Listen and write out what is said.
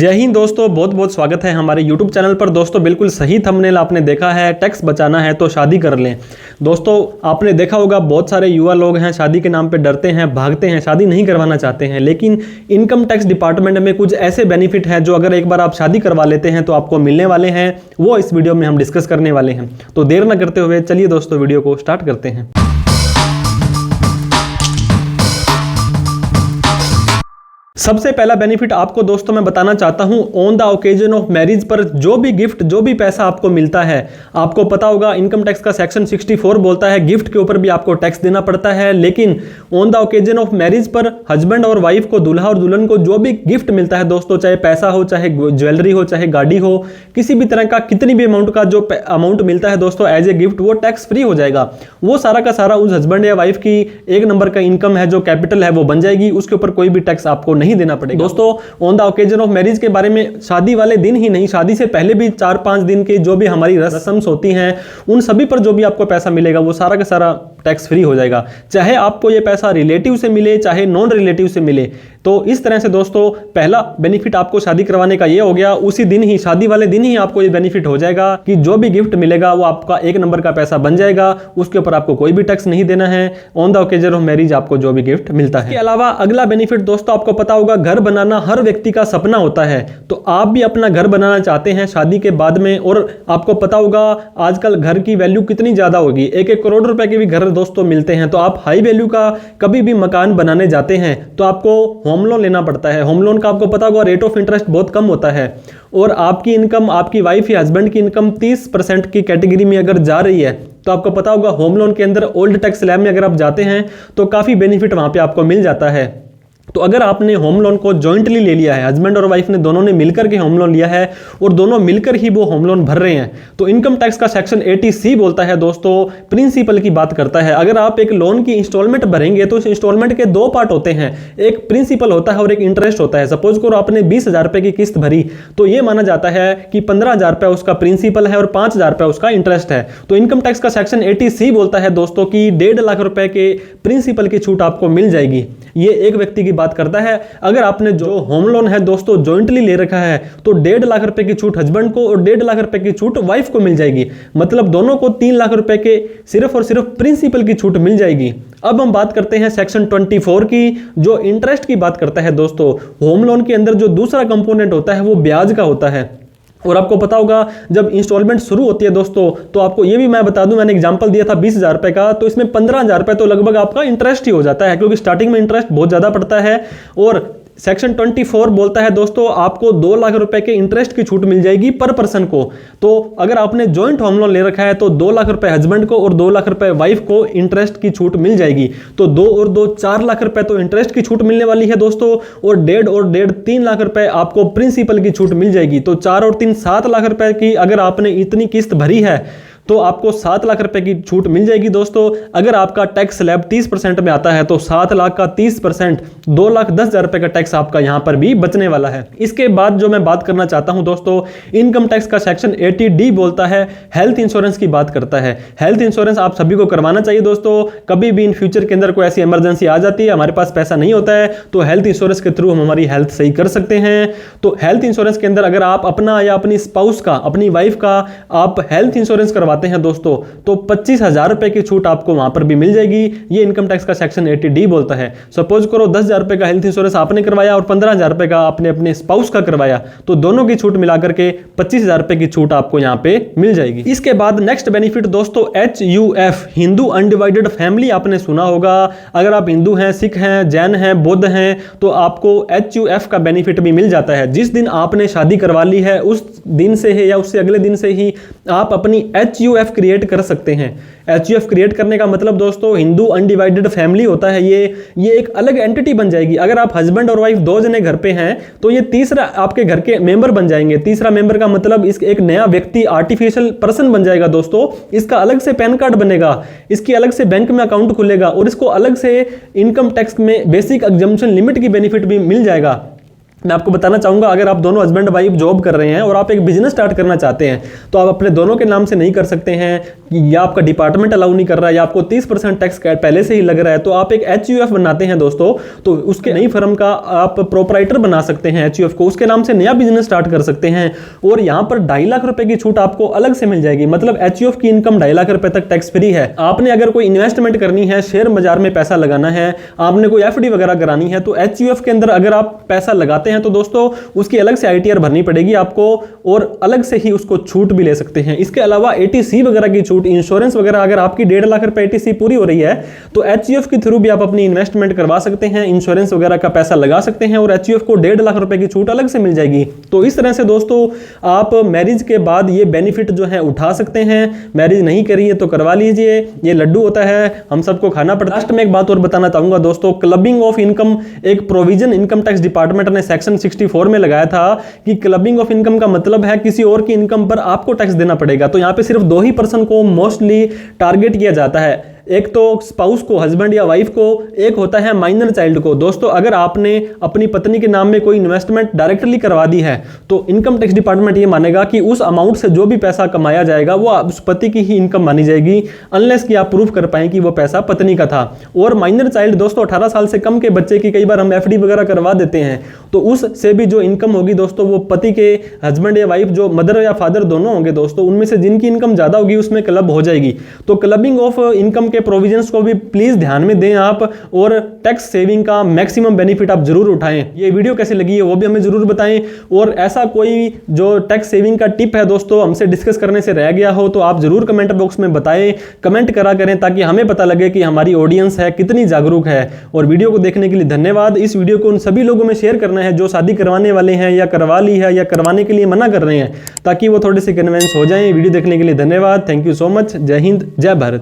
जय हिंद दोस्तों, बहुत बहुत स्वागत है हमारे YouTube चैनल पर। दोस्तों बिल्कुल सही थंबनेल आपने देखा है, टैक्स बचाना है तो शादी कर लें। दोस्तों आपने देखा होगा बहुत सारे युवा लोग हैं शादी के नाम पे डरते हैं, भागते हैं, शादी नहीं करवाना चाहते हैं। लेकिन इनकम टैक्स डिपार्टमेंट में कुछ ऐसे बेनिफिट हैं जो अगर एक बार आप शादी करवा लेते हैं तो आपको मिलने वाले हैं, वो इस वीडियो में हम डिस्कस करने वाले हैं। तो देर न करते हुए चलिए दोस्तों वीडियो को स्टार्ट करते हैं। सबसे पहला बेनिफिट आपको दोस्तों मैं बताना चाहता हूं, on the occasion of marriage पर जो भी गिफ्ट, जो भी पैसा आपको मिलता है, आपको पता होगा इनकम टैक्स का सेक्शन 64 बोलता है गिफ्ट के ऊपर भी आपको टैक्स देना पड़ता है। लेकिन on the occasion of marriage पर हस्बैंड और वाइफ को, दूल्हा और दुल्हन को जो भी गिफ्ट मिलता है दोस्तों, चाहे पैसा हो, चाहे ज्वेलरी हो, चाहे गाड़ी हो, किसी भी तरह का कितनी भी अमाउंट का जो अमाउंट मिलता है दोस्तों एज ए गिफ्ट, वो टैक्स फ्री हो जाएगा। वो सारा का सारा उस हस्बैंड या वाइफ की एक नंबर का इनकम है, जो कैपिटल है वो बन जाएगी, उसके ऊपर कोई भी टैक्स आपको नहीं देना पड़ेगा। दोस्तों on the occasion of marriage के बारे में, शादी वाले दिन ही नहीं, शादी से पहले भी 4-5 दिन की जो भी हमारी रस्म्स होती हैं, उन सभी पर जो भी आपको पैसा मिलेगा वो सारा का सारा टैक्स फ्री हो जाएगा। चाहे आपको ये पैसा रिलेटिव से मिले, चाहे नॉन रिलेटिव से मिले। तो इस तरह से दोस्तों पहला बेनिफिट आपको शादी करवाने का ये हो गया। उसी दिन ही, शादी वाले दिन ही आपको ये बेनिफिट हो जाएगा कि जो भी गिफ्ट मिलेगा वो आपका एक नंबर का पैसा बन जाएगा, उसके ऊपर आपको कोई भी टैक्स नहीं देना है। On the occasion of marriage आपको जो भी गिफ्ट मिलता है। इसके अलावा अगला बेनिफिट दोस्तों आपको पता होगा, घर बनाना हर व्यक्ति का सपना होता है। तो आप भी अपना घर बनाना चाहते हैं शादी के बाद में, और आपको पता होगा आजकल घर की वैल्यू कितनी ज्यादा होगी, 1-1 करोड़ रुपए के भी घर दोस्तों मिलते हैं। तो आप हाई वैल्यू का कभी भी मकान बनाने जाते हैं तो आपको होम लोन लेना पड़ता है। होम लोन का आपको पता होगा रेट ऑफ इंटरेस्ट बहुत कम होता है, और आपकी इनकम, आपकी वाइफ या हस्बैंड की इनकम 30% की कैटेगरी में अगर जा रही है तो आपको पता होगा होम लोन के अंदर ओल्ड टैक्स स्लैब में अगर आप जाते हैं तो काफी बेनिफिट वहां पे आपको मिल जाता है। तो अगर आपने होम लोन को जॉइंटली ले लिया है, हस्बैंड और वाइफ ने दोनों ने मिलकर के होम लोन लिया है और दोनों मिलकर ही वो होम लोन भर रहे हैं, तो इनकम टैक्स का सेक्शन 80C बोलता है दोस्तों, प्रिंसिपल की बात करता है। अगर आप एक लोन की इंस्टॉलमेंट भरेंगे तो उस इंस्टॉलमेंट के 2 पार्ट होते हैं, एक प्रिंसिपल होता है और एक इंटरेस्ट होता है। सपोज करो आपने 20,000 रुपए की किस्त भरी, तो यह माना जाता है कि 15,000 रुपए उसका प्रिंसिपल है और 5,000 रुपए उसका इंटरेस्ट है। तो इनकम टैक्स का सेक्शन 80C बोलता है दोस्तों कि 1.5 लाख रुपए के प्रिंसिपल की छूट आपको मिल जाएगी। ये एक व्यक्ति की बात करता है। अगर आपने जो होम लोन है दोस्तों जॉइंटली ले रखा है तो 1.5 लाख रुपए की छूट हस्बैंड को और 1.5 लाख रुपए की छूट वाइफ को मिल जाएगी। मतलब दोनों को 3 लाख रुपए के सिर्फ और सिर्फ प्रिंसिपल की छूट मिल जाएगी। अब हम बात करते हैं सेक्शन 24 की, जो इंटरेस्ट की बात करता है दोस्तों। होम लोन के अंदर जो दूसरा कंपोनेंट होता है वो ब्याज का होता है। और आपको पता होगा जब इंस्टॉलमेंट शुरू होती है दोस्तों, तो आपको ये भी मैं बता दूं, मैंने एग्जांपल दिया था 20,000 रुपए का, तो इसमें 15,000 रुपए तो लगभग आपका इंटरेस्ट ही हो जाता है, क्योंकि स्टार्टिंग में इंटरेस्ट बहुत ज्यादा पड़ता है। और सेक्शन 24 बोलता है दोस्तों आपको 2 लाख रुपए के इंटरेस्ट की छूट मिल जाएगी पर पर्सन को। तो अगर आपने जॉइंट होम लोन ले रखा है तो 2 लाख रुपए हस्बैंड को और 2 लाख रुपए वाइफ को इंटरेस्ट की छूट मिल जाएगी। तो 2 और 2 4 लाख रुपए तो इंटरेस्ट की छूट मिलने वाली है दोस्तों, और 1.5 और 1.5 3 लाख रुपए आपको प्रिंसिपल की छूट मिल जाएगी। तो 4 और 3 7 लाख रुपए की अगर आपने इतनी किस्त भरी है तो आपको 7 लाख रुपए की छूट मिल जाएगी दोस्तों। अगर आपका टैक्स स्लैब 30% में आता है तो 7 लाख का 30% 2,10,000 रुपए का टैक्स आपका यहां पर भी बचने वाला है। इसके बाद जो मैं बात करना चाहता हूं दोस्तों, इनकम टैक्स का सेक्शन 80D बोलता है, हेल्थ इंश्योरेंस की बात करता है। हेल्थ इंश्योरेंस आप सभी को करवाना चाहिए दोस्तों। कभी भी इन फ्यूचर के अंदर कोई ऐसी इमरजेंसी आ जाती है, हमारे पास पैसा नहीं होता है, तो हेल्थ इंश्योरेंस के थ्रू हम हमारी हेल्थ सही कर सकते हैं। तो हेल्थ इंश्योरेंस के अंदर अगर आप अपना या अपनी स्पाउस का, अपनी वाइफ का आप हेल्थ इंश्योरेंस करवाते हैं दोस्तों, तो 25,000 रुपए की छूट आपको वहां पर भी मिल जाएगी। ये इनकम टैक्स का सेक्शन 80D बोलता है। सपोज करो 10,000 रुपए का हेल्थ इंश्योरेंस आपने करवाया और 15,000 रुपए का आपने अपने स्पाउस का करवाया, तो दोनों की छूट मिलाकर के 25,000 रुपए की छूट आपको यहां पे मिल जाएगी। इसके बाद नेक्स्ट बेनिफिट दोस्तों HUF, हिंदू अनडिवाइडेड फैमिली, आपने सुना होगा। अगर आप हिंदू हैं, सिख हैं, जैन हैं, बौद्ध हैं, तो आपको HUF का बेनिफिट भी मिल जाता है। जिस दिन आपने शादी करवा ली है उस दिन से ही या उससे अगले दिन से ही आप अपनी HUF क्रिएट कर सकते हैं। HUF क्रिएट करने का मतलब दोस्तों हिंदू अनडिवाइडेड फैमिली होता है। ये एक अलग एंटिटी बन जाएगी। अगर आप हस्बैंड और वाइफ 2 जने घर पे हैं तो ये तीसरा आपके घर के मेंबर बन जाएंगे। तीसरा मेंबर का मतलब इस एक नया व्यक्ति, आर्टिफिशियल पर्सन बन जाएगा दोस्तों। इसका अलग से पैन कार्ड बनेगा, इसकी अलग से बैंक में अकाउंट खुलेगा और इसको अलग से इनकम टैक्स में बेसिक एग्जम्पशन लिमिट की बेनिफिट भी मिल जाएगा। मैं आपको बताना चाहूंगा, अगर आप दोनों हस्बैंड वाइफ जॉब कर रहे हैं और आप एक बिजनेस स्टार्ट करना चाहते हैं तो आप अपने दोनों के नाम से नहीं कर सकते हैं, या आपका डिपार्टमेंट अलाउ नहीं कर रहा है, या आपको 30% टैक्स पहले से ही लग रहा है, तो आप एक HUF बनाते हैं दोस्तों, तो उसके नई फर्म का आप प्रोपराइटर बना सकते हैं HUF को, उसके नाम से नया बिजनेस स्टार्ट कर सकते हैं और यहां पर 2.5 लाख रुपए की छूट आपको अलग से मिल जाएगी। मतलब HUF की इनकम 2.5 लाख रुपए तक टैक्स फ्री है। आपने अगर कोई इन्वेस्टमेंट करनी है, शेयर बाजार में पैसा लगाना है, आपने कोई FD वगैरह करानी है, तो HUF के अंदर अगर आप पैसा लगाते हैं तो दोस्तों उसकी अलग से ITR भरनी पड़ेगी आपको और अलग से ही उसको छूट भी ले सकते हैं। इसके अलावा ATC वगैरह की छूट, इंश्योरेंस वगैरह, अगर आपकी 1.5 लाख रुपए ATC पूरी हो रही है तो HUF के थ्रू भी आप अपनी इन्वेस्टमेंट करवा सकते हैं, इंश्योरेंस वगैरह का पैसा लगा सकते हैं और HUF को 1.5 लाख रुपए की छूट अलग से मिल जाएगी। तो इस तरह से दोस्तों आप मैरिज के बाद ये बेनिफिट जो है उठा सकते हैं। मैरिज नहीं करी है तो करवा लीजिए, ये लड्डू होता है, हम सबको खाना पड़ता है। लास्ट में एक बात और बताना चाहूंगा दोस्तों, क्लबिंग ऑफ इनकम एक प्रोविजन इनकम टैक्स डिपार्टमेंट ने सेक्शन 64 में लगाया था कि क्लबिंग ऑफ इनकम का मतलब है किसी और की इनकम पर आपको टैक्स देना पड़ेगा। तो यहां पे सिर्फ 2 ही पर्सन को मोस्टली टारगेट किया जाता है, एक तो स्पाउस को, हस्बैंड या वाइफ को, एक होता है माइनर चाइल्ड को। दोस्तों अगर आपने अपनी पत्नी के नाम में कोई इन्वेस्टमेंट डायरेक्टली करवा दी है तो इनकम टैक्स डिपार्टमेंट ये मानेगा कि उस अमाउंट से जो भी पैसा कमाया जाएगा वो उस पति की ही इनकम मानी जाएगी, अनलेस कि आप प्रूफ कर पाएं कि वो पैसा पत्नी का था। और माइनर चाइल्ड दोस्तों 18 साल से कम के बच्चे की कई बार हम FD वगैरह करवा देते हैं, तो उससे भी जो इनकम होगी दोस्तों वो पति के, हस्बैंड या वाइफ जो मदर या फादर दोनों होंगे दोस्तों, उनमें से जिनकी इनकम ज्यादा होगी उसमें क्लब हो जाएगी। तो क्लबिंग ऑफ इनकम के प्रोविजंस को भी प्लीज ध्यान में दें आप, और टैक्स सेविंग का मैक्सिमम बेनिफिट आप जरूर उठाएं। ये वीडियो कैसी लगी है वो भी हमें जरूर बताएं, और ऐसा कोई जो टैक्स सेविंग का टिप है दोस्तों हमसे डिस्कस करने से रह गया हो तो आप जरूर कमेंट बॉक्स में बताएं, कमेंट करा करें ताकि हमें पता लगे कि हमारी ऑडियंस है कितनी जागरूक है। और वीडियो को देखने के लिए धन्यवाद। इस वीडियो को उन सभी लोगों में शेयर करना है जो शादी करवाने वाले हैं या करवा ली है या करवाने के लिए मना कर रहे हैं, ताकि वो थोड़े से कन्विंस हो जाएं। वीडियो देखने के लिए धन्यवाद। Thank you so much. जय हिंद, जय भारत।